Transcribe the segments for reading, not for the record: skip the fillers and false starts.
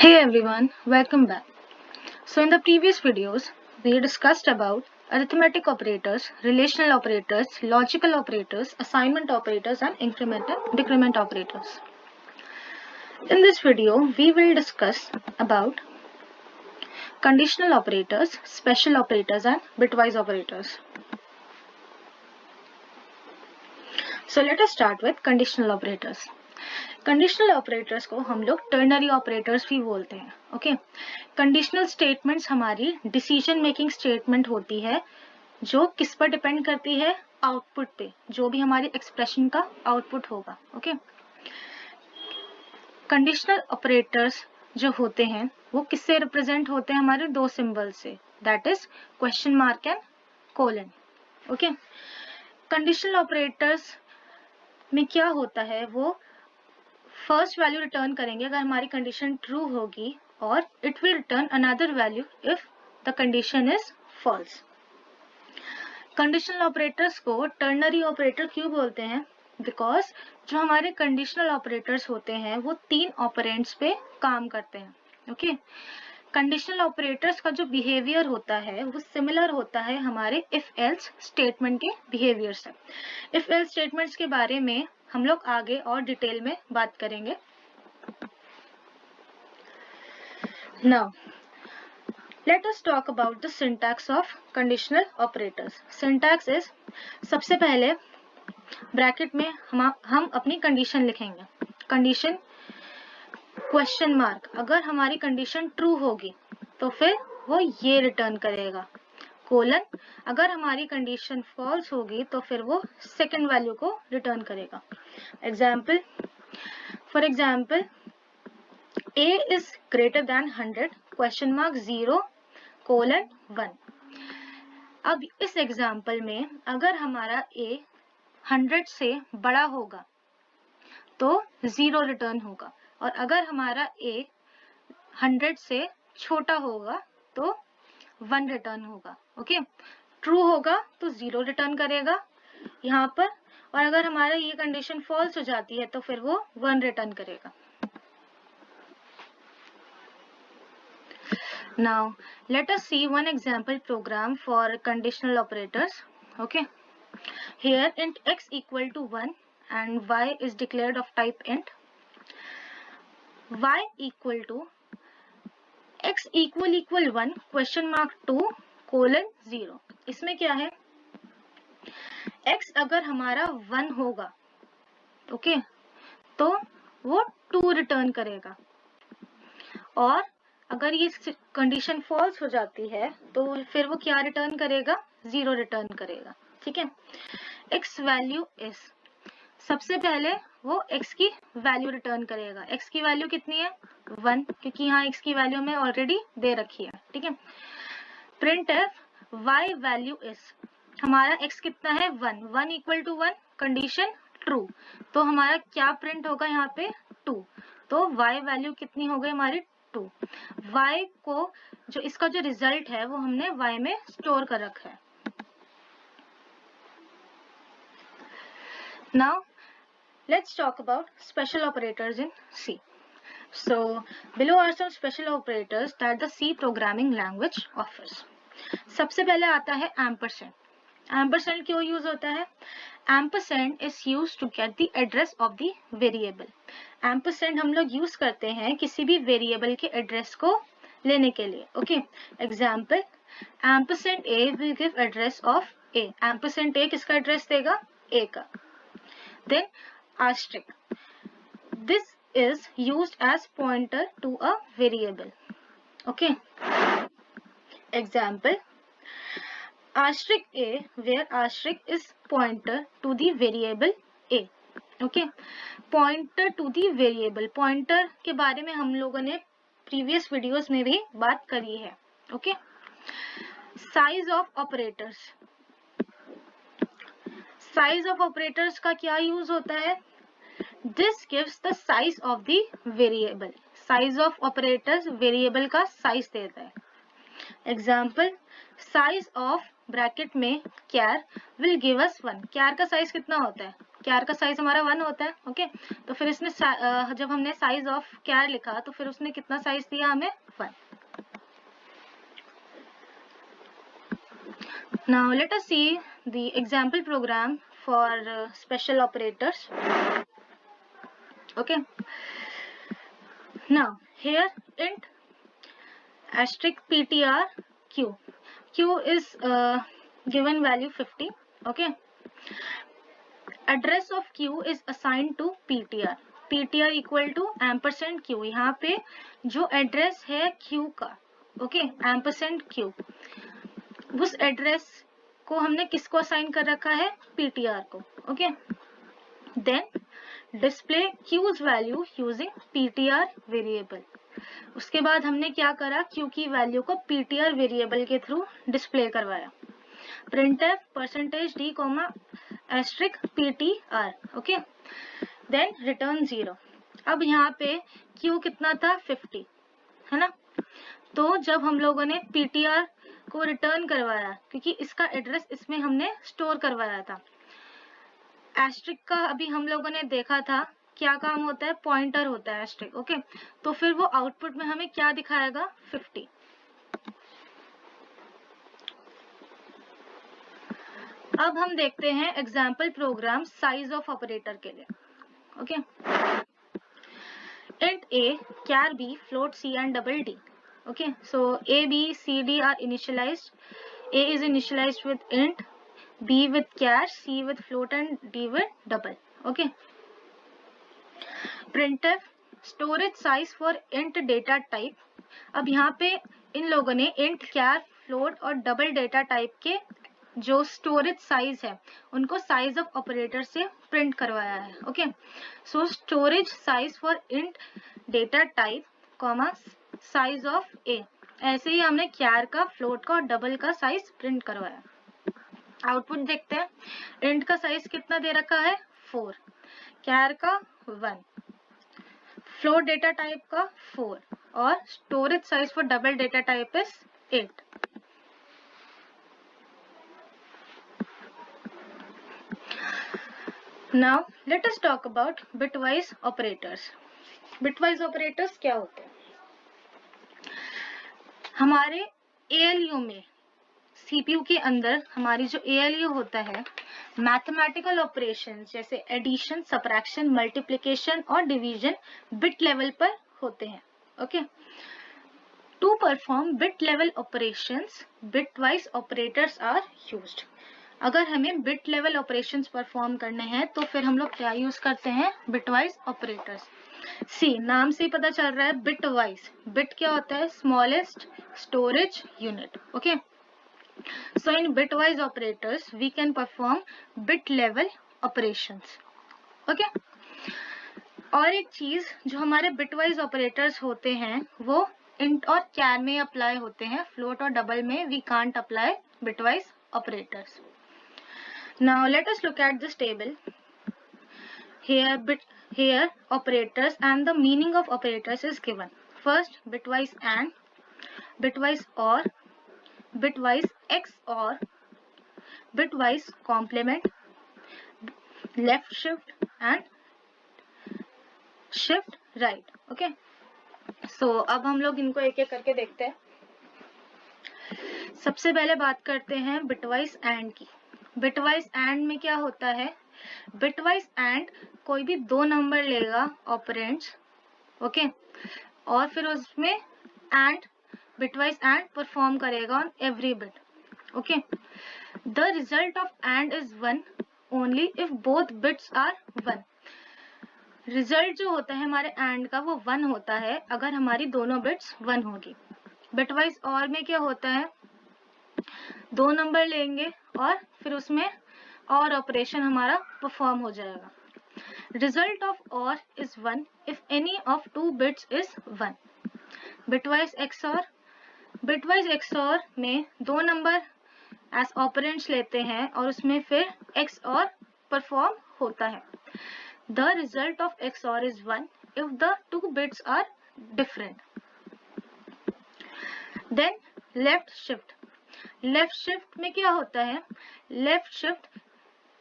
Hey everyone, welcome back. So in the previous videos, we discussed about arithmetic operators, relational operators, logical operators, assignment operators and increment and decrement operators. In this video, we will discuss about conditional operators, special operators and bitwise operators. So let us start with conditional operators. Conditional operators को हम लोग ternary operators भी बोलते हैं. Okay, conditional statements हमारी decision making statement होती है जो किस पर डिपेंड करती है, आउटपुट पे, जो भी हमारी एक्सप्रेशन का आउटपुट होगा. ओके, कंडीशनल ऑपरेटर्स जो होते हैं वो किससे रिप्रेजेंट होते हैं, हमारे दो सिंबल से, that is question mark and colon. Okay, conditional operators में क्या होता है, वो फर्स्ट वैल्यू रिटर्न करेंगे अगर हमारी कंडीशन ट्रू होगी, और it will return another value if the condition is false. Conditional operators को टर्नरी ऑपरेटर क्यों बोलते हैं? बिकॉज जो हमारे कंडीशनल ऑपरेटर्स होते हैं वो तीन ऑपरेंड्स पे काम करते हैं. ओके, कंडीशनल ऑपरेटर्स का जो बिहेवियर होता है वो सिमिलर होता है हमारे इफ एल्स स्टेटमेंट के बिहेवियर से. इफ एल्स स्टेटमेंट्स के बारे में हम लोग आगे और डिटेल में बात करेंगे. Now let us talk about the syntax of conditional operators. Syntax is, सबसे पहले ब्रैकेट में हम अपनी कंडीशन लिखेंगे. कंडीशन क्वेश्चन मार्क, अगर हमारी कंडीशन ट्रू होगी तो फिर वो ये रिटर्न करेगा. कोलन, अगर हमारी कंडीशन फॉल्स होगी तो फिर वो सेकंड वैल्यू को रिटर्न करेगा. Example, for example, a is greater than 100 question mark 0 colon 1. अब इस एग्जाम्पल में अगर हमारा a 100 से बड़ा होगा तो 0 रिटर्न होगा, और अगर हमारा a 100 से छोटा होगा तो 1 रिटर्न होगा. ओके, ट्रू होगा तो 0 रिटर्न करेगा यहाँ पर, और अगर हमारा ये कंडीशन फॉल्स हो जाती है तो फिर वो 1 रिटर्न करेगा. Now let us see one example program for conditional operators. Okay, here int x equal to 1 and y is declared of type int. Y equal to x equal 1 question mark 2 colon 0. इसमें क्या है, x अगर हमारा 1 होगा, okay, तो वो 2 return करेगा, और अगर ये कंडीशन फॉल्स हो जाती है तो फिर वो क्या रिटर्न करेगा, 0 रिटर्न करेगा. ठीक है, x वैल्यू इज, सबसे पहले वो x की वैल्यू रिटर्न करेगा. x की वैल्यू कितनी है, 1, क्योंकि यहाँ x की वैल्यू में ऑलरेडी दे रखी है. ठीक है, print F y value is, हमारा x कितना है, 1, 1 इक्वल टू 1, कंडीशन ट्रू, तो हमारा क्या प्रिंट होगा यहाँ पे, 2, तो y वैल्यू कितनी हो गई हमारी, 2. y को जो इसका जो रिजल्ट है वो हमने y में स्टोर कर रखा है. Now let's talk about special operators in C. So below are some special operators that the C programming language offers. सबसे पहले आता है ampersand. ampersand क्यों यूज होता है, ampersand is used to get the address of the variable. ampersand हम लोग use करते हैं किसी भी वेरिएबल के एड्रेस को लेने के लिए. Okay, example, ampersand a will give address of a. ampersand a किसका एड्रेस देगा, a का. Then asterisk, this is used as pointer to a variable. Okay, example, asterisk a, where asterisk is pointer to the variable a. Okay, pointer to the variable, pointer के बारे में हम लोगों ने previous videos में भी बात करी है. Okay, size of operators, size of operators का क्या यूज होता है, this gives the size of the variable. Size of operators variable का साइज देता है. एग्जाम्पल, साइज ऑफ ब्रैकेट में कैर विल गिव अस 1. कैर का साइज कितना होता है, कैर का साइज हमारा 1 होता है, ओके। तो फिर इसने जब हमने साइज ऑफ कैर लिखा तो फिर उसने कितना साइज दिया हमें, 1। Now let us see the example program for special operators. Okay. Now here int asterisk ptr q is given value 50. Okay. Address of q is assigned to ptr equal to %q. यहाँ पे जो address है q का, okay, %q, उस address को हमने किसको assign कर रखा है, ptr को, okay. Then display q's value using ptr variable. उसके बाद हमने क्या करा, q की वैल्यू को ptr वेरिएबल के थ्रू डिस्प्ले करवाया। printf %d, *ptr, okay. Then return 0। अब यहाँ पे q कितना था, 50, है ना। तो जब हम लोगों ने ptr को रिटर्न करवाया, क्योंकि इसका एड्रेस इसमें हमने स्टोर करवाया था। एस्ट्रिक का अभी हम लोगों ने देखा था क्या काम होता है, पॉइंटर होता है एस्ट्रिक, ओके। तो फिर वो आउटपुट में हमें क्या दिखाएगा, 50। अब हम देखते हैं example program size of operator के लिए, okay. int a, char b, float c and double d. Okay, so a, b, c, d are initialized. A is initialized with int, b with char, c with float and d with double. Okay. printf storage size for int data type. अब यहाँ पे इन लोगों ने int, char, float और double data type के जो storage size है उनको साइज ऑफ ऑपरेटर से प्रिंट करवाया है, okay. So storage size for int data type comma size of A, ऐसे ही हमने कैर का, फ्लोट का और डबल का साइज प्रिंट करवाया। आउटपुट देखते हैं। इंट का साइज कितना दे रखा है, 4, कैर का 1, फ्लोट डेटा टाइप का 4 और storage size for double data type is 8। Now let us talk about bitwise operators. Bitwise operators क्या होते हैं? हमारे ALU में CPU के अंदर हमारी जो ALU होता है, मैथमेटिकल ऑपरेशंस जैसे एडिशन, सबट्रैक्शन, मल्टीप्लिकेशन और डिवीजन बिट लेवल पर होते हैं, okay. To perform bit level operations bitwise operators are used. अगर हमें बिट लेवल ऑपरेशंस परफॉर्म करने हैं तो फिर हम लोग क्या यूज करते हैं, बिटवाइज ऑपरेटर्स। सी, नाम से ही पता चल रहा है बिटवाइज। बिट क्या होता है, smallest storage unit, okay. So in bitwise operators we can perform bit level operations, okay. और एक चीज जो हमारे बिटवाइज ऑपरेटर्स होते हैं वो इंट और कैर में अप्लाई होते हैं, फ्लोट और डबल में we can't apply bitwise operators. Now let us look at this table. Here operators and the meaning of operators is given. First, bitwise AND, bitwise OR, bitwise XOR, bitwise complement, left shift and shift right. Okay. So अब हम लोग इनको एक एक करके देखते हैं। सबसे पहले बात करते हैं bitwise AND की। बिटवाइज एंड में क्या होता है, बिटवाइज एंड कोई भी 2 नंबर लेगा ऑपरेंड्स, ओके, और फिर उसमें एंड बिटवाइज एंड परफॉर्म करेगा on every bit, okay. The result of and is 1 only if both bits are 1। Result जो होता है हमारे एंड का वो 1 होता है अगर हमारी दोनों बिट्स 1 होगी। बिटवाइज और में क्या होता है, 2 नंबर लेंगे और फिर उसमें और ऑपरेशन हमारा परफॉर्म हो जाएगा। रिजल्ट ऑफ और is 1 if any of 2 bits is 1। Bitwise XOR, bitwise XOR में 2 नंबर एज ऑपरेंड्स लेते हैं और उसमें फिर एक्सऑर परफॉर्म होता है। The result of XOR is 1 if the 2 bits are different. Then left shift. Left shift में क्या होता है, left shift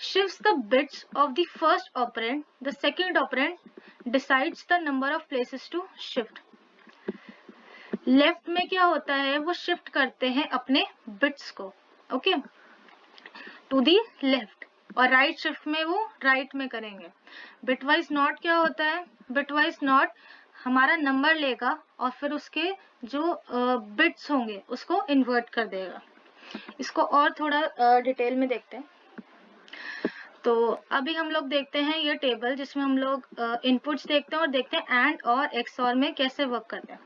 shifts the bits of the first operand, the second operand decides the number of places to shift. Left में क्या होता है, वो shift करते हैं अपने बिट्स को, ओके, टू दी लेफ्ट, और राइट शिफ्ट में वो राइट में करेंगे. बिटवाइज नॉट क्या होता है, बिटवाइज नॉट हमारा नंबर लेगा और फिर उसके जो बिट्स होंगे उसको इन्वर्ट कर देगा. इसको और थोड़ा डिटेल में देखते हैं. तो अभी हम लोग देखते हैं ये टेबल जिसमें हम लोग इनपुट्स देखते हैं और देखते हैं एंड और एक्सऑर में कैसे वर्क करते हैं.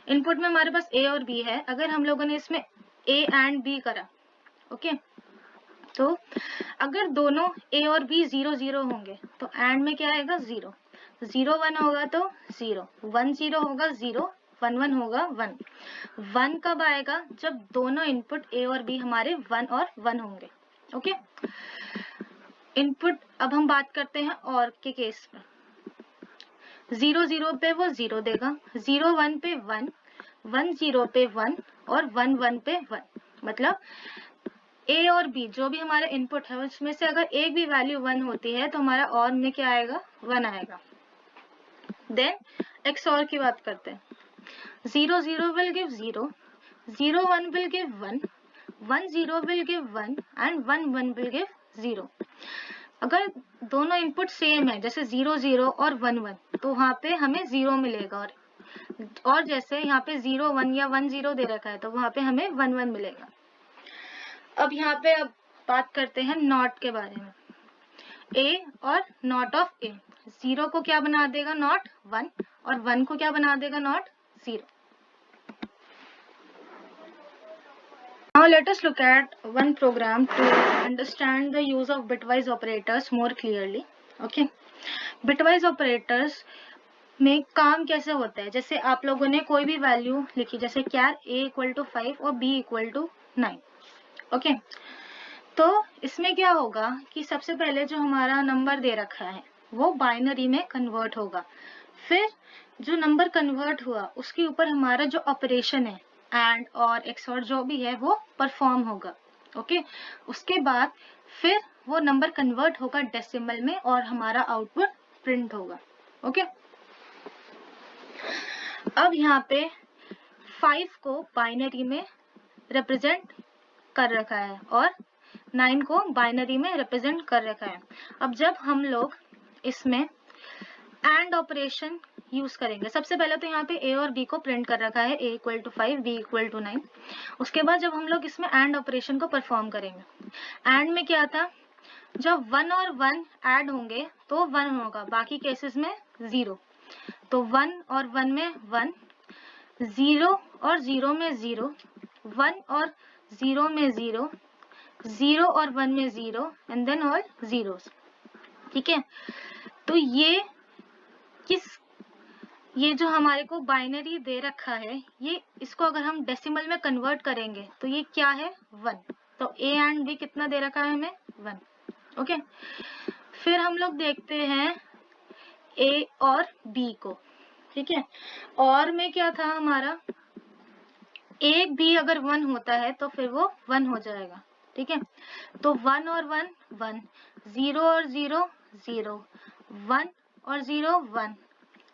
इनपुट में हमारे पास ए और बी है. अगर हम लोगों ने इसमें ए एंड बी करा, ओके, तो अगर दोनों ए और बी 0 0 होंगे तो एंड में क्या आएगा 0, 0 1 होगा तो 0, 1 0 होगा 0, 1 1 होगा 1. 1 कब आएगा, जब दोनों इनपुट ए और बी हमारे 1 और 1 होंगे, ओके. इनपुट अब हम बात करते हैं और के केस में. 0 0 पे वो 0 देगा, 0 1 पे 1, 1 0 पे 1 और 1 1 पे 1. मतलब ए और बी जो भी हमारा इनपुट है उसमें से अगर एक भी वैल्यू 1 होती है तो हमारा और में क्या आएगा, 1 आएगा. देन एक्सऑर की बात करते हैं. 0 0 will give 0, 0 1 will give 1, 1 0 will give 1 and 1 1 will give 0. अगर दोनों इनपुट सेम है जैसे 0 0 और 1 1 तो वहाँ पे हमें 0 मिलेगा, और जैसे यहाँ पे 0 1 या 1 0 दे रखा है तो वहाँ पे हमें 1 1 मिलेगा. अब यहाँ पे अब बात करते हैं नॉट के बारे में. ए और नॉट ऑफ ए, 0 को क्या बना देगा नॉट 1 और 1 को क्या बना देगा not 0. Now let us look at one program to understand the use of bitwise operators more clearly. Okay, bitwise operators में काम कैसे होता है. जैसे आप लोगों ने कोई भी वैल्यू लिखी, जैसे क्या a इक्वल टू 5 और b इक्वल टू 9, ओके. तो इसमें क्या होगा कि सबसे पहले जो हमारा नंबर दे रखा है वो बाइनरी में कन्वर्ट होगा. फिर जो नंबर कन्वर्ट हुआ उसके ऊपर हमारा जो ऑपरेशन है एंड और एक्सऑर जो भी है वो परफॉर्म होगा, ओके. उसके बाद फिर वो नंबर कन्वर्ट होगा डेसिमल में और हमारा आउटपुट प्रिंट होगा, ओके. अब यहाँ पे 5 को बाइनरी में रिप्रेजेंट कर रखा है और 9 को बाइनरी में रिप्रेजेंट कर रखा है. अब जब हम लोग इसमें एंड ऑपरेशन यूज करेंगे, सबसे पहले तो यहाँ पे ए और बी को प्रिंट कर रखा है, a equal to 5 b equal to 9. उसके बाद जब हम लोग इसमें एंड ऑपरेशन को परफॉर्म करेंगे, एंड में क्या था, जब 1 और 1 ऐड होंगे तो 1 होगा, बाकी केसेस में 0. तो 1 और 1 में 1, 0 और 0 में 0, 1 और 0 में 0, 0 और 1 में 0 एंड देन ऑल जीरोस, ठीक है. तो ये जो हमारे को बाइनरी दे रखा है, ये इसको अगर हम डेसिमल में कन्वर्ट करेंगे तो ये क्या है 1. तो ए एंड बी कितना दे रखा है हमें 1, ओके. फिर हम लोग देखते हैं ए और बी को, ठीक है. और में क्या था हमारा, एक भी अगर 1 होता है तो फिर वो 1 हो जाएगा, ठीक है. तो 1 और 1 1, 0 और 0 0, 1 और 0 1,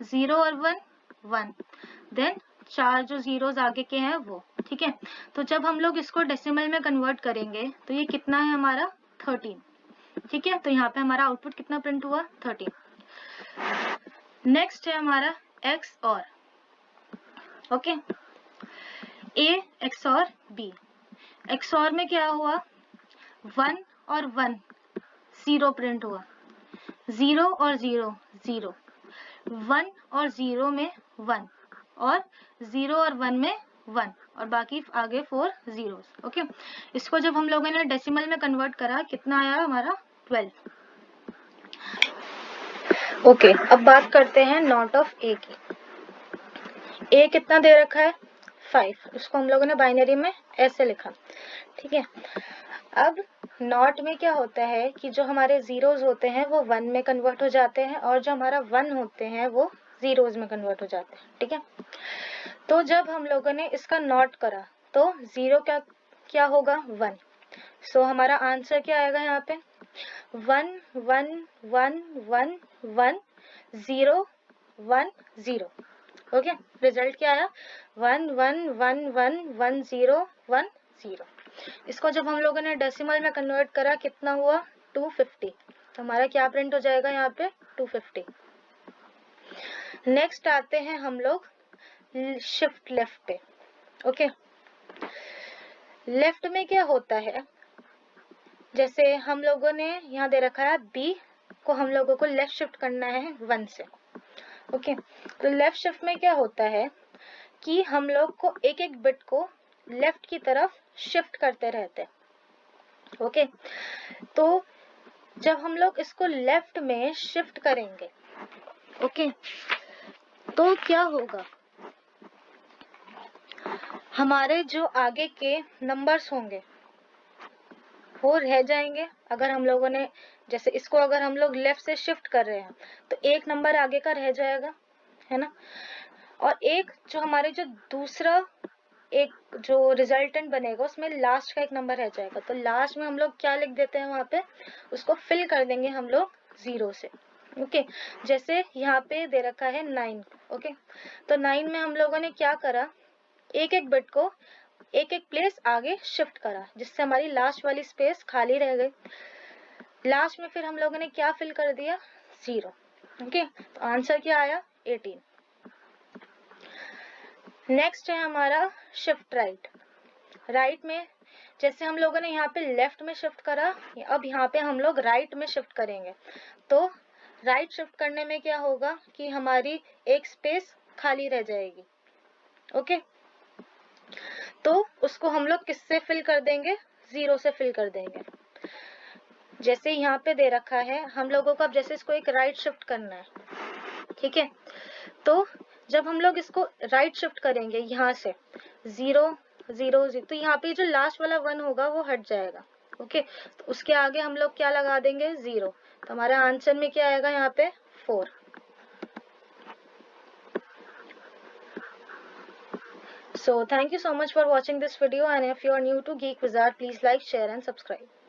0 और 1 1, देन 4 जो जीरोस आगे के हैं वो, ठीक है. तो जब हम लोग इसको डेसिमल में कन्वर्ट करेंगे तो ये कितना है हमारा 13, ठीक है. तो यहाँ पे हमारा आउटपुट कितना प्रिंट हुआ 13. नेक्स्ट है हमारा एक्स और, ओके. ए एक्स और बी, एक्स और में क्या हुआ 1 और 1 0 प्रिंट हुआ, 0 और 0 0, 1 और 0 में 1 और 0 और 1 में 1 और बाकी आगे 4 जीरोस, ओके. इसको जब हम लोगों ने डेसिमल में कन्वर्ट करा कितना आया हमारा 12, ओके. अब बात करते हैं नॉट ऑफ ए की. ए कितना दे रखा है 5, इसको हम लोगों ने बाइनरी में ऐसे लिखा, ठीक है. अब नॉट में क्या होता है कि जो हमारे जीरोस होते हैं वो 1 में कन्वर्ट हो जाते हैं और जो हमारा 1 होते हैं वो जीरोस में कन्वर्ट हो जाते हैं, ठीक है. तो जब हम लोगों ने इसका नॉट करा तो 0 क्या होगा 1. सो हमारा आंसर क्या आएगा यहाँ पे 1 1 1 1 1 0 1 0। ओके, रिजल्ट क्या आया? 1 1 1 1 1 0 1 0। इसको जब हम लोगों ने डेसिमल में कन्वर्ट करा कितना हुआ? 250। तो हमारा क्या प्रिंट हो जाएगा यहाँ पे? 250। नेक्स्ट आते हैं हम लोग शिफ्ट लेफ्ट पे। ओके, लेफ्ट में क्या होता है, जैसे हम लोगों ने यहाँ दे रखा है बी को हम लोगों को लेफ्ट शिफ्ट करना है 1 से। ओके, तो लेफ्ट शिफ्ट में क्या होता है कि हम लोग को एक एक बिट को लेफ्ट की तरफ शिफ्ट करते रहते हैं। ओके, तो जब हम लोग इसको लेफ्ट में शिफ्ट करेंगे, ओके, तो क्या होगा? हमारे जो आगे के नंबर्स होंगे वो रह जाएंगे। अगर हम लोगों ने जैसे इसको अगर हम लोग लेफ्ट से शिफ्ट कर रहे हैं तो एक नंबर आगे का रह जाएगा, है ना। और एक जो हमारे जो दूसरा एक जो रिजल्टेंट बनेगा उसमें लास्ट का एक नंबर रह जाएगा। तो लास्ट में हम लोग क्या लिख देते हैं वहां पे? उसको फिल कर देंगे हम लोग 0 से। ओके, जैसे यहाँ पे दे रखा है 9। ओके, तो 9 में हम लोगों ने क्या करा? एक एक बिट को एक एक प्लेस आगे शिफ्ट करा, जिससे हमारी लास्ट वाली स्पेस खाली रह गई। लास्ट में फिर हम लोगों ने क्या फिल कर दिया? 0। ओके, तो आंसर क्या आया? 18। नेक्स्ट है हमारा शिफ्ट राइट। राइट में जैसे हम लोगों ने यहाँ पे लेफ्ट में शिफ्ट करा, अब यहाँ पे हम लोग राइट में शिफ्ट करेंगे। तो राइट शिफ्ट करने में क्या होगा कि हमारी एक स्पेस खाली रह जाएगी। ओके, तो उसको हम लोग किससे फिल कर देंगे? 0 से फिल कर देंगे। जैसे यहाँ पे दे रखा है हम लोगों को, अब जैसे इसको एक राइट शिफ्ट करना है, ठीक है, तो जब हम लोग इसको राइट शिफ्ट करेंगे यहाँ से 0 0 0, तो यहाँ पे जो लास्ट वाला 1 होगा वो हट जाएगा। ओके, तो उसके आगे हम लोग क्या लगा देंगे? 0। तो हमारा आंसर में क्या आएगा यहाँ पे? 4। So thank you so much for watching this video, and if you are new to Geek Wizard, please like, share and subscribe.